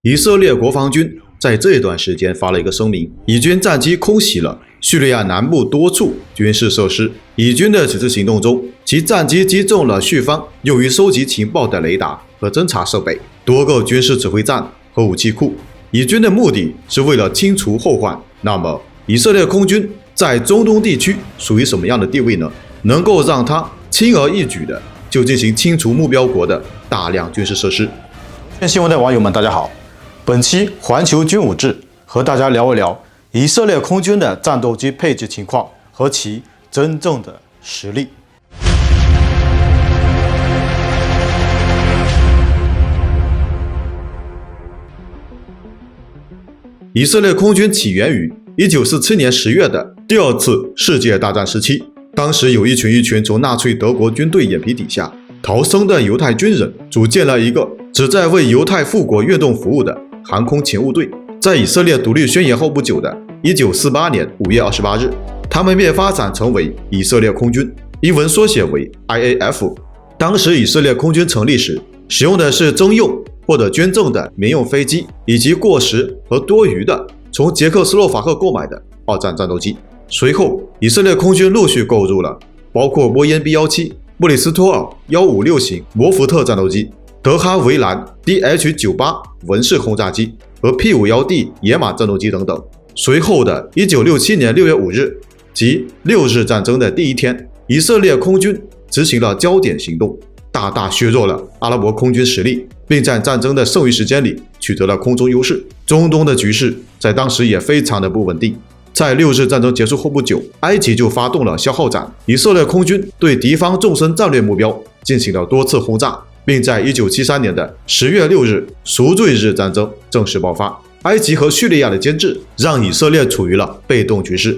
以色列国防军在这段时间发了一个声明，以军战机空袭了叙利亚南部多处军事设施。以军的此次行动中，其战机击中了叙方用于收集情报的雷达和侦察设备、多个军事指挥站和武器库。以军的目的是为了清除后患。那么，以色列空军在中东地区属于什么样的地位呢？能够让他轻而易举的就进行清除目标国的大量军事设施？新闻的网友们，大家好。本期环球军武志和大家聊一聊以色列空军的战斗机配置情况和其真正的实力。以色列空军起源于1947年10月的第二次世界大战时期，当时有一群从纳粹德国军队眼皮底下逃生的犹太军人，组建了一个旨在为犹太复国运动服务的航空勤务队。在以色列独立宣言后不久的1948年5月28日，他们便发展成为以色列空军，英文缩写为 IAF。当时以色列空军成立时，使用的是征用或者捐赠的民用飞机，以及过时和多余的从捷克斯洛伐克购买的二战战斗机。随后，以色列空军陆续购入了包括波音 B-17、布里斯托尔156型摩福特战斗机、德哈维兰 DH-98 文式轰炸机和 P-51D 野马战斗机等等。随后的1967年6月5日，即六日战争的第一天，以色列空军执行了焦点行动，大大削弱了阿拉伯空军实力，并在战争的剩余时间里取得了空中优势。中东的局势在当时也非常的不稳定。在六日战争结束后不久，埃及就发动了消耗战，以色列空军对敌方纵深战略目标进行了多次轰炸，并在1973年的10月6日赎罪日战争正式爆发。埃及和叙利亚的监制让以色列处于了被动局势。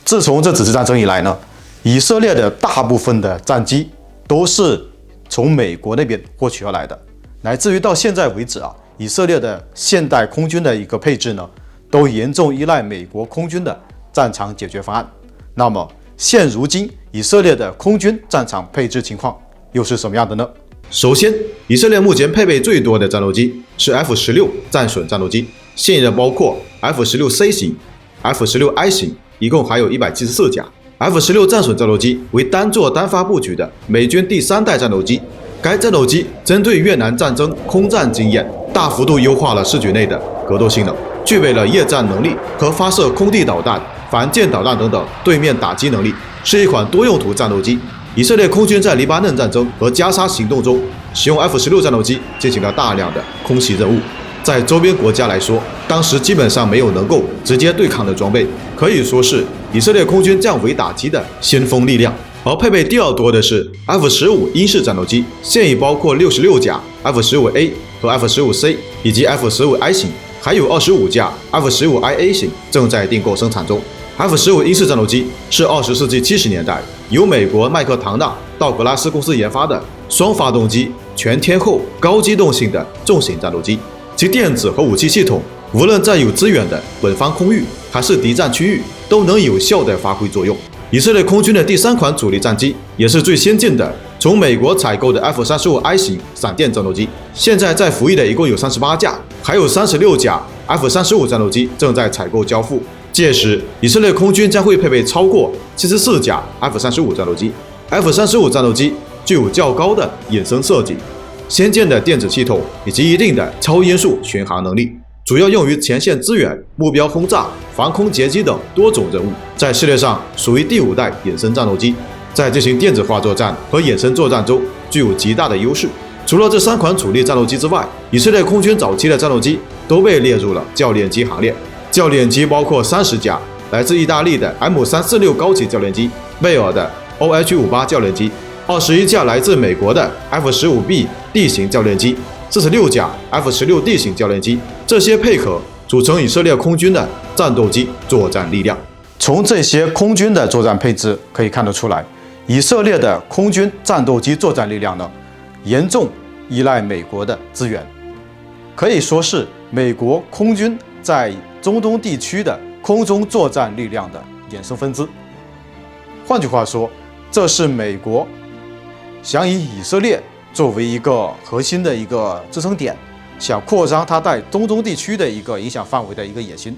自从这几次战争以来呢，以色列的大部分的战机都是从美国那边获取而来的，乃至于到现在为止以色列的现代空军的一个配置呢，都严重依赖美国空军的战场解决方案。那么现如今以色列的空军战场配置情况又是什么样的呢？首先，以色列目前配备最多的战斗机是 F-16 战损战斗机，现役包括 F-16C 型、F-16I 型，一共还有174架。F-16 战损战斗机为单座单发布局的美军第3代战斗机，该战斗机针对越南战争空战经验，大幅度优化了视觉内的格斗性能，具备了夜战能力和发射空地导弹、反舰导弹等等对面打击能力，是一款多用途战斗机。以色列空军在黎巴嫩战争和加沙行动中，使用 F-16 战斗机进行了大量的空袭任务。在周边国家来说，当时基本上没有能够直接对抗的装备，可以说是以色列空军降维打击的先锋力量。而配备第二多的是 F-15 英式战斗机，现已包括66架 F-15A 和 F-15C 以及 F-15I 型，还有25架 F-15IA 型正在订购生产中。F-15 英式战斗机是20世纪70年代由美国麦克唐纳道格拉斯公司研发的双发动机全天候高机动性的重型战斗机，其电子和武器系统无论在有资源的本方空域还是敌占区域都能有效地发挥作用。以色列空军的第3款主力战机也是最先进的，从美国采购的 F-35I 型闪电战斗机，现在在服役的一共有38架，还有36架 F-35 战斗机正在采购交付。届时，以色列空军将会配备超过74架 F-35 战斗机。F-35 战斗机具有较高的隐身设计、先进的电子系统以及一定的超音速巡航能力，主要用于前线支援、目标轰炸、防空截击等多种任务，在世界上属于第5代隐身战斗机，在进行电子化作战和隐身作战中具有极大的优势。除了这3款主力战斗机之外，以色列空军早期的战斗机都被列入了教练机行列。教练机包括30架来自意大利的 M346 高级教练机、贝尔的 OH-58 教练机、21架来自美国的 F-15B D 型教练机、46架 F-16D 型教练机，这些配合组成以色列空军的战斗机作战力量。从这些空军的作战配置可以看得出来，以色列的空军战斗机作战力量呢，严重依赖美国的资源，可以说是美国空军在中东地区的空中作战力量的衍生分支。换句话说，这是美国想以以色列作为一个核心的一个支撑点，想扩张它在中东地区的一个影响范围的一个野心。